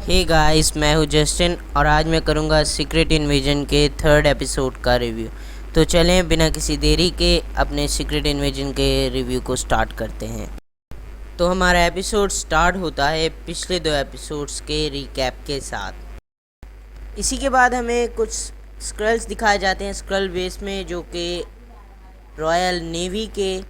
Hey guys, मैं हूँ Justin और आज मैं करूँगा सीक्रेट इन्वेजन के थर्ड एपिसोड का रिव्यू। तो चलें बिना किसी देरी के अपने सीक्रेट इन्वेजन के रिव्यू को स्टार्ट करते हैं। तो हमारा एपिसोड स्टार्ट होता है पिछले 2 एपिसोड्स के रिकैप के साथ। इसी के बाद हमें कुछ स्क्रल्स दिखाए जाते हैं स्क्रल बेस में, जो कि रॉयल नेवी के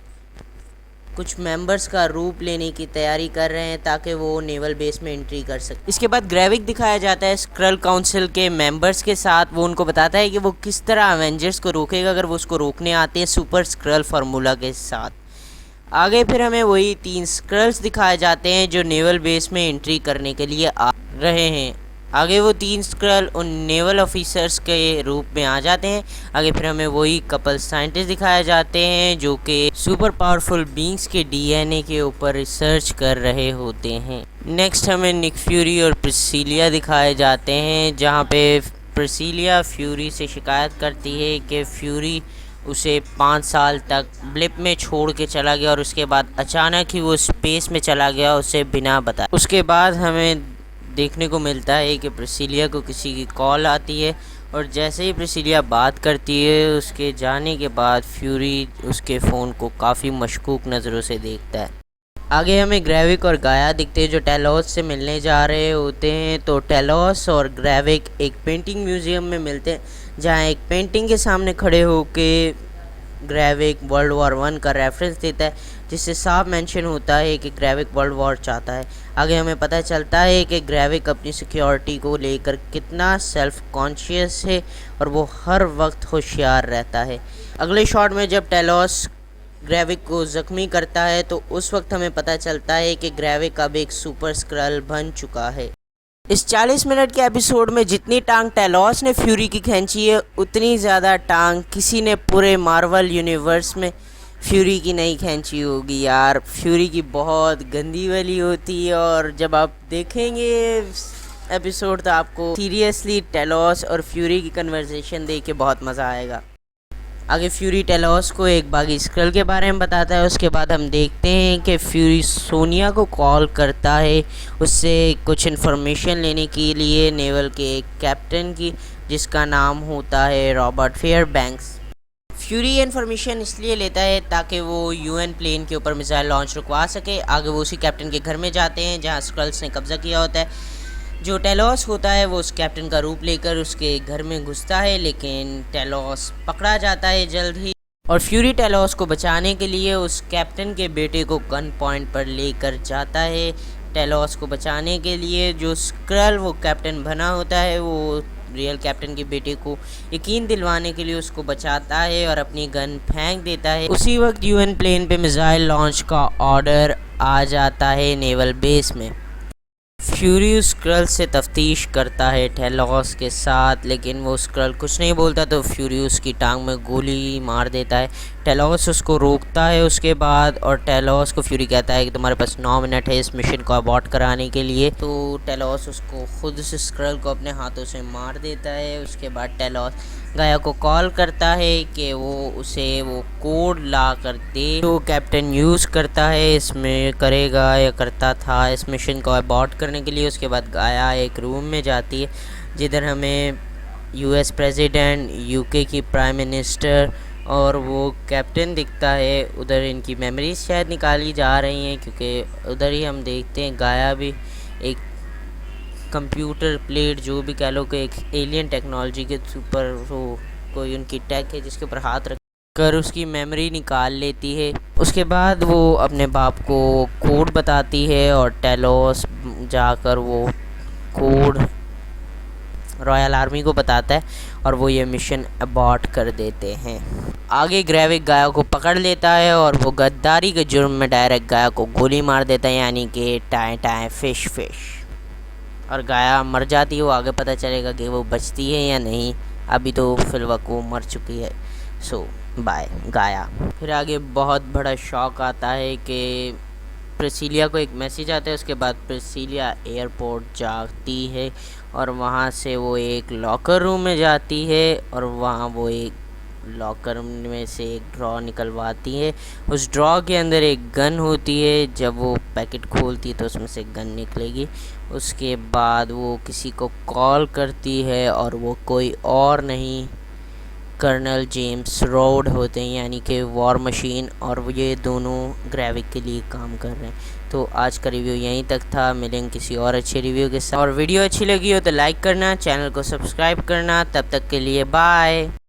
कुछ मेंबर्स का रूप लेने की तैयारी कर रहे हैं ताकि वो नेवल बेस में एंट्री कर सके। इसके बाद ग्रेविक दिखाया जाता है स्क्रल काउंसिल के मेंबर्स के साथ। वो उनको बताता है कि वो किस तरह अवेंजर्स को रोकेगा अगर वो उसको रोकने आते हैं सुपर स्क्रल फार्मूला के साथ। आगे फिर हमें वही 3 स्क्रल्स दिखाए जाते हैं जो नेवल बेस में एंट्री करने के लिए आ रहे हैं। आगे वो 3 स्क्रल उन नेवल ऑफिसर्स के रूप में आ जाते हैं। आगे फिर हमें वही कपल साइंटिस्ट दिखाए जाते हैं जो कि सुपर पावरफुल बींग्स के डीएनए के ऊपर रिसर्च कर रहे होते हैं। नेक्स्ट हमें निक फ्यूरी और प्रिसिलिया दिखाए जाते हैं, जहां पे प्रिसिलिया फ्यूरी से शिकायत करती है कि फ्यूरी उसे 5 साल तक ब्लिप में छोड़ के चला गया और उसके बाद अचानक ही वो स्पेस में चला गया उसे बिना बताए। उसके बाद हमें देखने को मिलता है कि प्रिसिलिया को किसी की कॉल आती है और जैसे ही प्रिसिलिया बात करती है उसके जाने के बाद फ्यूरी उसके फ़ोन को काफ़ी मशकूक नज़रों से देखता है। आगे हमें ग्रेविक और गाया दिखते हैं जो टेलोस से मिलने जा रहे होते हैं। तो टेलोस और ग्रेविक एक पेंटिंग म्यूज़ियम में मिलते हैं, जहाँ एक पेंटिंग के सामने खड़े होके ग्रेविक वर्ल्ड वॉर 1 का रेफरेंस देता है, जिससे साफ मेंशन होता है कि ग्रेविक वर्ल्ड वॉर चाहता है। आगे हमें पता चलता है कि ग्रेविक अपनी सिक्योरिटी को लेकर कितना सेल्फ कॉन्शियस है और वो हर वक्त होशियार रहता है। अगले शॉट में जब टेलोस ग्रेविक को ज़ख्मी करता है तो उस वक्त हमें पता चलता है कि ग्रेविक अब एक सुपर स्क्रल बन चुका है। इस 40 मिनट के एपिसोड में जितनी टांग टेलोस ने फ्यूरी की खींची है, उतनी ज़्यादा टांग किसी ने पूरे मार्वल यूनिवर्स में फ्यूरी की नहीं खींची होगी यार। फ्यूरी की बहुत गंदी वाली होती है और जब आप देखेंगे एपिसोड तो आपको सीरियसली टेलोस और फ्यूरी की कन्वर्सेशन देख के बहुत मज़ा आएगा। आगे फ्यूरी टेलोस को एक बागी स्क्रल के बारे में बताता है। उसके बाद हम देखते हैं कि फ्यूरी सोनिया को कॉल करता है उससे कुछ इन्फॉर्मेशन लेने के लिए नेवल के एक कैप्टन की, जिसका नाम होता है रॉबर्ट फेयरबैंक्स। फ्यूरी इन्फॉर्मेशन इसलिए लेता है ताकि वो यूएन प्लेन के ऊपर मिसाइल लॉन्च रुकवा सके। आगे वो उसी कैप्टन के घर में जाते हैं जहाँ स्क्रल्स ने कब्जा किया होता है। जो टेलोस होता है वो उस कैप्टन का रूप लेकर उसके घर में घुसता है, लेकिन टेलोस पकड़ा जाता है जल्द ही और फ्यूरी टेलोस को बचाने के लिए उस कैप्टन के बेटे को गन पॉइंट पर लेकर जाता है। टेलोस को बचाने के लिए जो स्क्रल वो कैप्टन बना होता है वो रियल कैप्टन के बेटे को यकीन दिलवाने के लिए उसको बचाता है और अपनी गन फेंक देता है। उसी वक्त यूएन प्लेन पे मिसाइल लॉन्च का ऑर्डर आ जाता है नेवल बेस में। फ्यूरी स्क्रल से तफ्तीश करता है टेलोस के साथ, लेकिन वो स्क्रल कुछ नहीं बोलता तो फ्यूरी उसकी टांग में गोली मार देता है। टेलोस उसको रोकता है उसके बाद और टेलोस को फ्यूरी कहता है कि तुम्हारे पास 9 मिनट है इस मिशन को अबॉर्ट कराने के लिए। तो टेलोस उसको खुद उस स्क्रल को अपने हाथों से मार देता है। उसके बाद टेलोस गाया को कॉल करता है कि वो उसे वो कोड ला कर दे जो कैप्टन यूज़ करता है इसमें करेगा या करता था इस मिशन को अबॉर्ट करने के लिए। उसके बाद गाया एक रूम में जाती है जिधर हमें यूएस प्रेसिडेंट, यूके की प्राइम मिनिस्टर और वो कैप्टन दिखता है। उधर इनकी मेमोरीज शायद निकाली जा रही हैं क्योंकि उधर ही हम देखते हैं गाया भी एक कंप्यूटर प्लेट जो भी कह लो कि एक एलियन टेक्नोलॉजी के ऊपर वो कोई उनकी टैग है जिसके ऊपर हाथ रख कर उसकी मेमोरी निकाल लेती है। उसके बाद वो अपने बाप को कोड बताती है और टेलोस जाकर वो कोड रॉयल आर्मी को बताता है और वो ये मिशन अबॉर्ट कर देते हैं। आगे ग्रेविक गाया को पकड़ लेता है और वो गद्दारी के जुर्म में डायरेक्ट गाया को गोली मार देता है, यानी कि टाएं टाएं फिश फिश, और गाया मर जाती है। वो आगे पता चलेगा कि वो बचती है या नहीं, अभी तो फिलवक्त वो मर चुकी है। सो बाय गाया। फिर आगे बहुत बड़ा शॉक आता है कि प्रिसिलिया को एक मैसेज आता है। उसके बाद प्रिसिलिया एयरपोर्ट जाती है और वहाँ से वो एक लॉकर रूम में जाती है और वहाँ वो एक लॉकर में से एक ड्रॉ निकलवाती है। उस ड्रॉ के अंदर एक गन होती है। जब वो पैकेट खोलती है तो उसमें से गन निकलेगी। उसके बाद वो किसी को कॉल करती है और वो कोई और नहीं, कर्नल जेम्स रॉड होते हैं, यानी कि वॉर मशीन, और ये दोनों ग्रेविक के लिए काम कर रहे हैं। तो आज का रिव्यू यहीं तक था। मिलेंगे किसी और अच्छे रिव्यू के साथ। और वीडियो अच्छी लगी हो तो लाइक करना, चैनल को सब्सक्राइब करना। तब तक के लिए बाय।